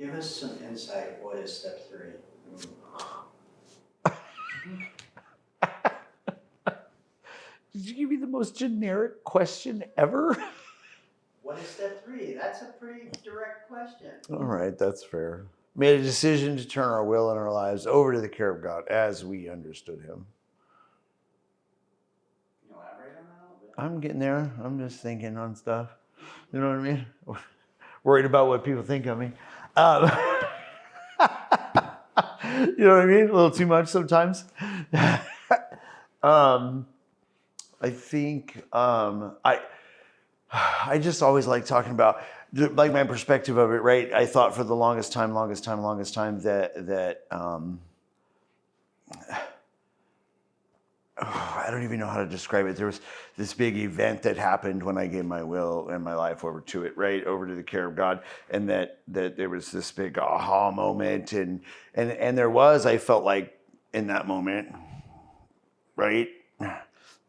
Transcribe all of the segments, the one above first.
Give us some insight. What is step 3? Did you give me the most generic question ever? What is step 3? That's a pretty direct question. All right, that's fair. Made a decision to turn our will and our lives over to the care of God as we understood Him. Can you elaborate on that a little bit? I'm getting there. I'm just thinking on stuff. You know what I mean? Worried about what people think of me. You know what I mean? A little too much sometimes. I think I just always like talking about like my perspective of it, right? I thought for the longest time that I don't even know how to describe it. There was this big event that happened when I gave my will and my life over to it, right? Over to the care of God. And that there was this big aha moment. And there was, I felt like in that moment, right?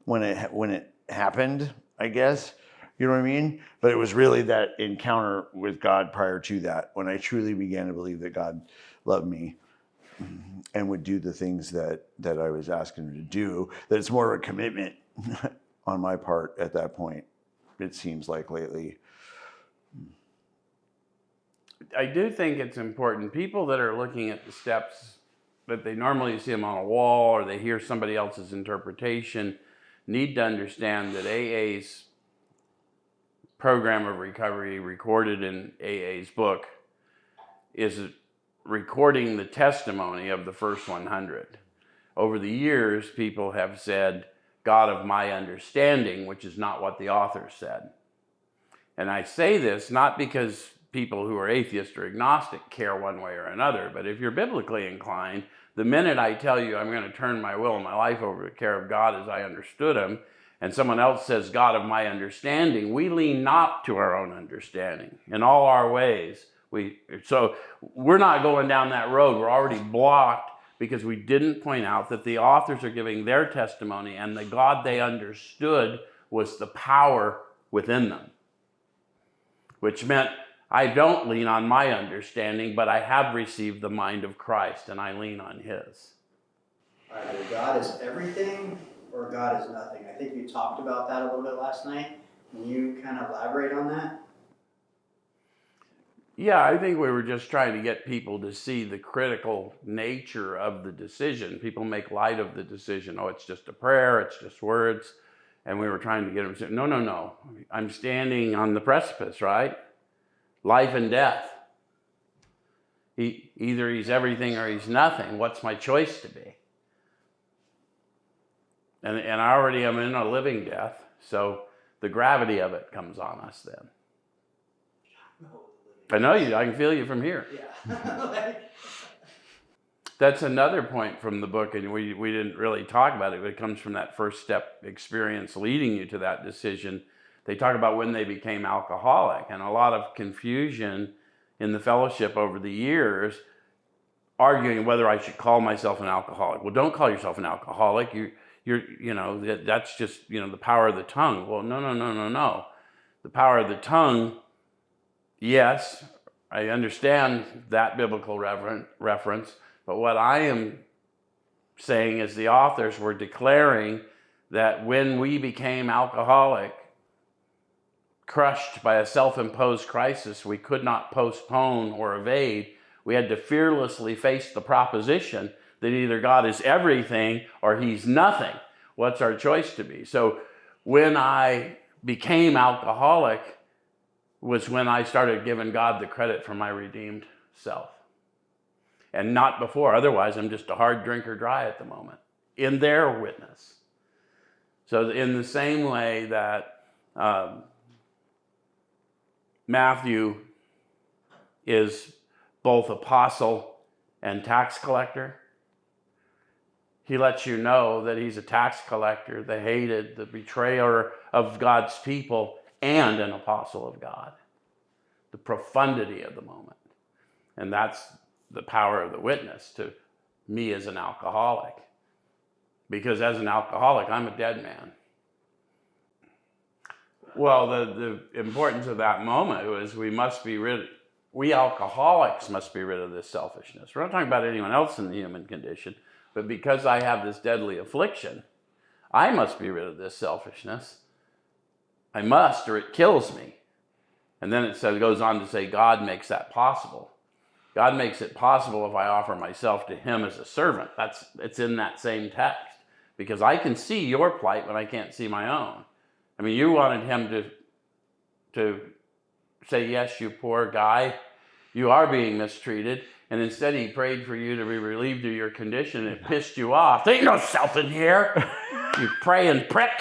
When it happened, I guess, you know what I mean? But it was really that encounter with God prior to that, when I truly began to believe that God loved me and would do the things that I was asking him to do, that it's more of a commitment on my part at that point, it seems like lately. I do think it's important. People that are looking at the steps, that they normally see them on a wall or they hear somebody else's interpretation, need to understand that AA's program of recovery, recorded in AA's book, is recording the testimony of the first 100. Over the years, people have said, God of my understanding, which is not what the author said. And I say this not because people who are atheist or agnostic care one way or another, but if you're biblically inclined, the minute I tell you I'm going to turn my will and my life over to the care of God as I understood him, and someone else says, God of my understanding, we lean not to our own understanding in all our ways. So we're not going down that road. We're already blocked because we didn't point out that the authors are giving their testimony and the God they understood was the power within them, which meant I don't lean on my understanding, but I have received the mind of Christ and I lean on his. Either God is everything or God is nothing. I think you talked about that a little bit last night. Can you kind of elaborate on that? Yeah, I think we were just trying to get people to see the critical nature of the decision. People make light of the decision. Oh, it's just a prayer, it's just words. And we were trying to get them to say, no. I'm standing on the precipice, right? Life and death. Either he's everything or he's nothing. What's my choice to be? And I already am in a living death, so the gravity of it comes on us then. I know you. I can feel you from here. Yeah. That's another point from the book, and we didn't really talk about it, but it comes from that first step experience leading you to that decision. They talk about when they became alcoholic, and a lot of confusion in the fellowship over the years, arguing whether I should call myself an alcoholic. Well, don't call yourself an alcoholic. That's just, the power of the tongue. Well, no. The power of the tongue, yes, I understand that biblical reference, but what I am saying is the authors were declaring that when we became alcoholic, crushed by a self-imposed crisis we could not postpone or evade, we had to fearlessly face the proposition that either God is everything or he's nothing. What's our choice to be? So when I became alcoholic was when I started giving God the credit for my redeemed self. And not before. Otherwise, I'm just a hard drinker dry at the moment, in their witness. So in the same way that Matthew is both apostle and tax collector, he lets you know that he's a tax collector, the hated, the betrayer of God's people, and an apostle of God. The profundity of the moment. And that's the power of the witness to me as an alcoholic. Because as an alcoholic, I'm a dead man. Well, the importance of that moment was we must be rid we alcoholics must be rid of this selfishness. We're not talking about anyone else in the human condition, but because I have this deadly affliction, I must be rid of this selfishness. I must, or it kills me. And then it goes on to say God makes that possible. God makes it possible if I offer myself to him as a servant. It's in that same text. Because I can see your plight when I can't see my own. I mean, you wanted him to say, yes, you poor guy, you are being mistreated. And instead he prayed for you to be relieved of your condition, and it pissed you off. There ain't no self in here, you praying prick.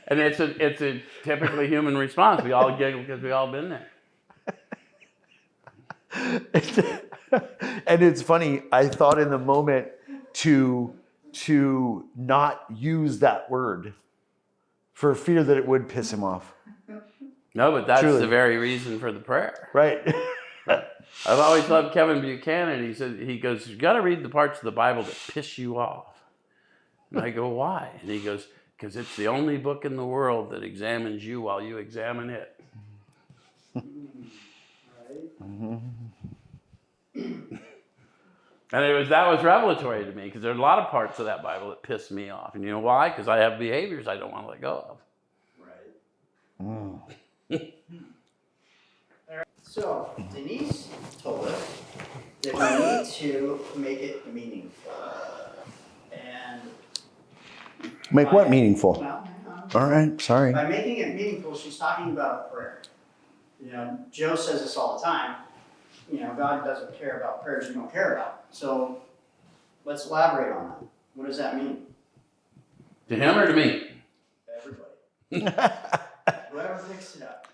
And it's a typically human response. We all giggle because we all been there. And it's funny, I thought in the moment to not use that word for fear that it would piss him off. No, but that's Truly. the very reason for the prayer. Right. I've always loved Kevin Buchanan. He goes, you got to read the parts of the Bible that piss you off. And I go, why? And he goes, because it's the only book in the world that examines you while you examine it. And that was revelatory to me, because there's a lot of parts of that Bible that piss me off. And you know why? Because I have behaviors I don't want to let go of. Right. So, Denise told us that we need to make it meaningful. And Make what meaningful? well, All right, sorry. by making it meaningful, she's talking about a prayer. You know, Joe says this all the time. You know, God doesn't care about prayers you don't care about. So let's elaborate on that. What does that mean? To him or to me? Everybody. Whoever picks it up.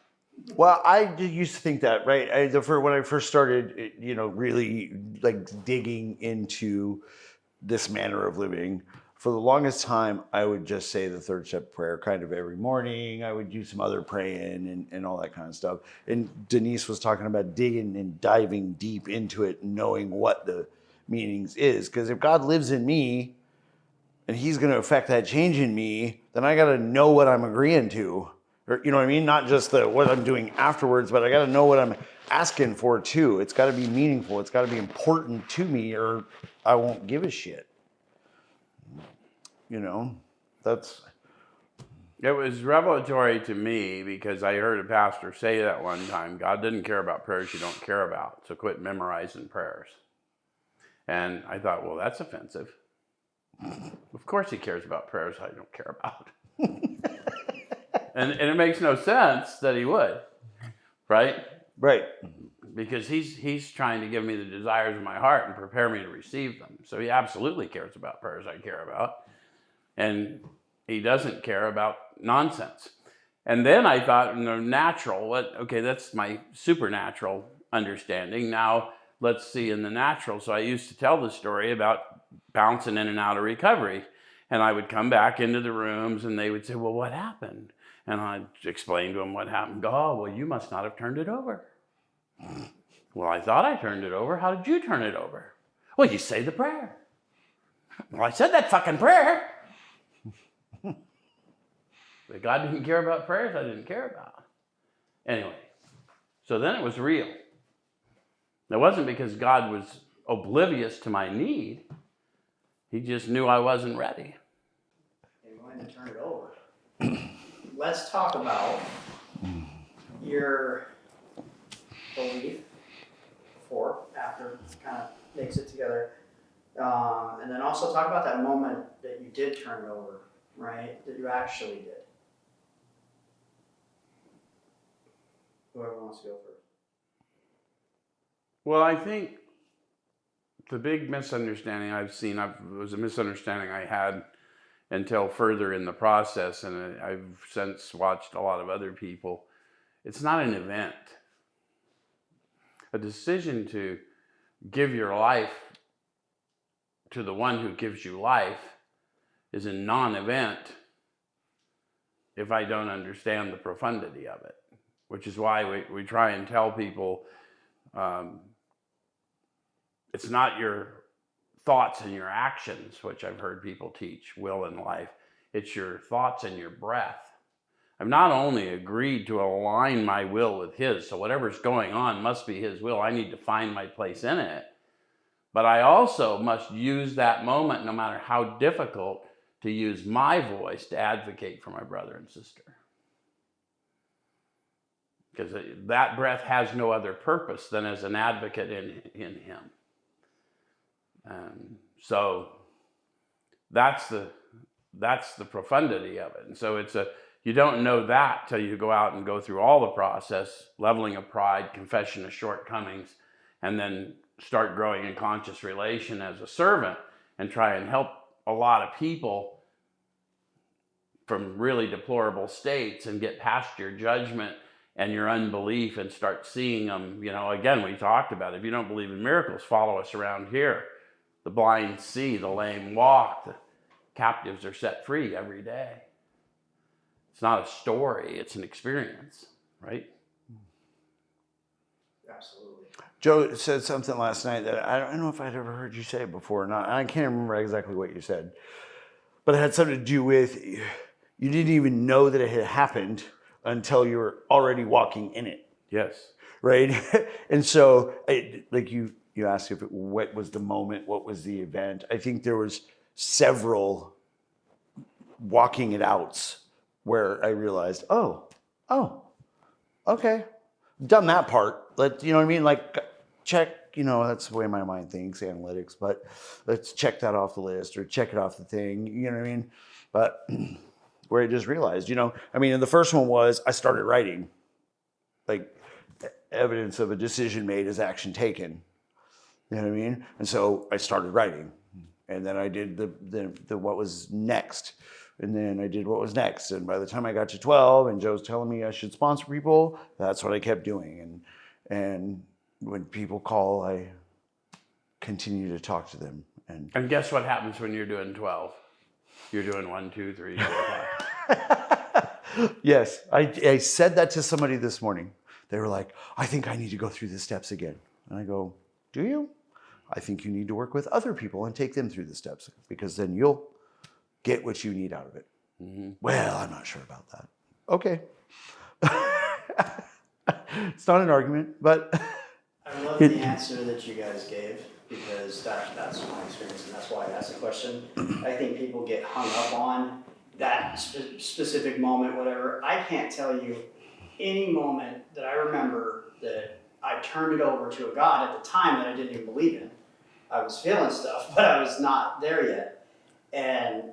Well, I used to think that, right? When I first started, really like digging into this manner of living, for the longest time, I would just say the third step prayer kind of every morning. I would do some other praying and all that kind of stuff. And Denise was talking about digging and diving deep into it, and knowing what the meanings is. Because if God lives in me and he's going to affect that change in me, then I got to know what I'm agreeing to. Or, you know what I mean? Not just what I'm doing afterwards, but I got to know what I'm asking for too. It's got to be meaningful. It's got to be important to me, or I won't give a shit. You know, It was revelatory to me, because I heard a pastor say that one time. God didn't care about prayers you don't care about, so quit memorizing prayers. And I thought, well, that's offensive. Of course he cares about prayers I don't care about. and it makes no sense that he would, right? right. Because he's trying to give me the desires of my heart and prepare me to receive them. So he absolutely cares about prayers I care about. And he doesn't care about nonsense. And then I thought, natural, okay, that's my supernatural understanding. Now let's see in the natural. So I used to tell the story about bouncing in and out of recovery. And I would come back into the rooms and they would say, well, what happened? And I'd explain to them what happened. Oh, well, you must not have turned it over. Well, I thought I turned it over. How did you turn it over? Well, you say the prayer. Well, I said that fucking prayer. But God didn't care about prayers I didn't care about. Anyway, so then it was real. It wasn't because God was oblivious to my need. He just knew I wasn't ready. You're going to turn it over. Let's talk about your belief before, after, kind of mix it together. And then also talk about that moment that you did turn it over, right? That you actually did. Whoever wants to go first. Well, I think the big misunderstanding I've seen was a misunderstanding I had until further in the process, and I've since watched a lot of other people. It's not an event. A decision to give your life to the one who gives you life is a non-event if I don't understand the profundity of it, which is why we try and tell people it's not your thoughts and your actions, which I've heard people teach will in life. It's your thoughts and your breath. I've not only agreed to align my will with his, so whatever's going on must be his will. I need to find my place in it. But I also must use that moment, no matter how difficult, to use my voice to advocate for my brother and sister. Because that breath has no other purpose than as an advocate in him. So that's the profundity of it. And so you don't know that till you go out and go through all the process, leveling of pride, confession of shortcomings, and then start growing in conscious relation as a servant and try and help a lot of people from really deplorable states and get past your judgment and your unbelief and start seeing them. Again, we talked about it. If you don't believe in miracles, follow us around here. The blind see, the lame walk, the captives are set free every day. It's not a story, it's an experience, right? Absolutely. Joe said something last night that I don't know if I'd ever heard you say it before or not. I can't remember exactly what you said, but it had something to do with you didn't even know that it had happened until you were already walking in it. Yes. Right? And so, like you asked what was the moment, what was the event? I think there was several walking it outs where I realized, oh, okay, done that part. You know what I mean? Like, check, that's the way my mind thinks, analytics, but let's check that off the list or check it off the thing, you know what I mean? But where I just realized, and the first one was I started writing, like evidence of a decision made is action taken, you know what I mean? And so I started writing, and then I did the what was next. And then I did what was next. And by the time I got to 12 and Joe's telling me I should sponsor people, that's what I kept doing. And when people call, I continue to talk to them. And guess what happens when you're doing 12? You're doing 1, 2, 3, 4, 5. Yes, I said that to somebody this morning. They were like, I think I need to go through the steps again. And I go, do you? I think you need to work with other people and take them through the steps, because then you'll get what you need out of it. Mm-hmm. Well, I'm not sure about that. Okay. It's not an argument, but I love the answer that you guys gave, because that's my experience, and that's why I asked the question. I think people get hung up on that specific moment, whatever. I can't tell you any moment that I remember that I turned it over to a God at the time that I didn't even believe in. I was feeling stuff, but I was not there yet. And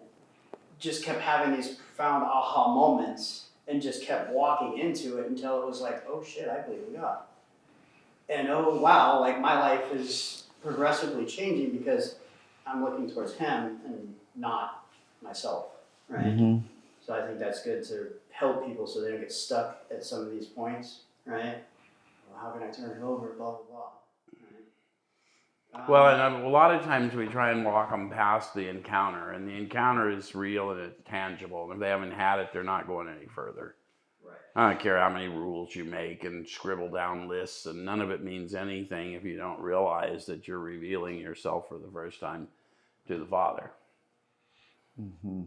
just kept having these profound aha moments and just kept walking into it until it was like, oh shit, I believe in God. And oh wow, like my life is progressively changing because I'm looking towards Him and not myself, right? Mm-hmm. So I think that's good to help people so they don't get stuck at some of these points, right? Well, how can I turn it over, blah, blah, blah. Well, and a lot of times we try and walk them past the encounter, and the encounter is real and it's tangible. And if they haven't had it, they're not going any further. Right. I don't care how many rules you make and scribble down lists, and none of it means anything if you don't realize that you're revealing yourself for the first time to the Father. Mm-hmm.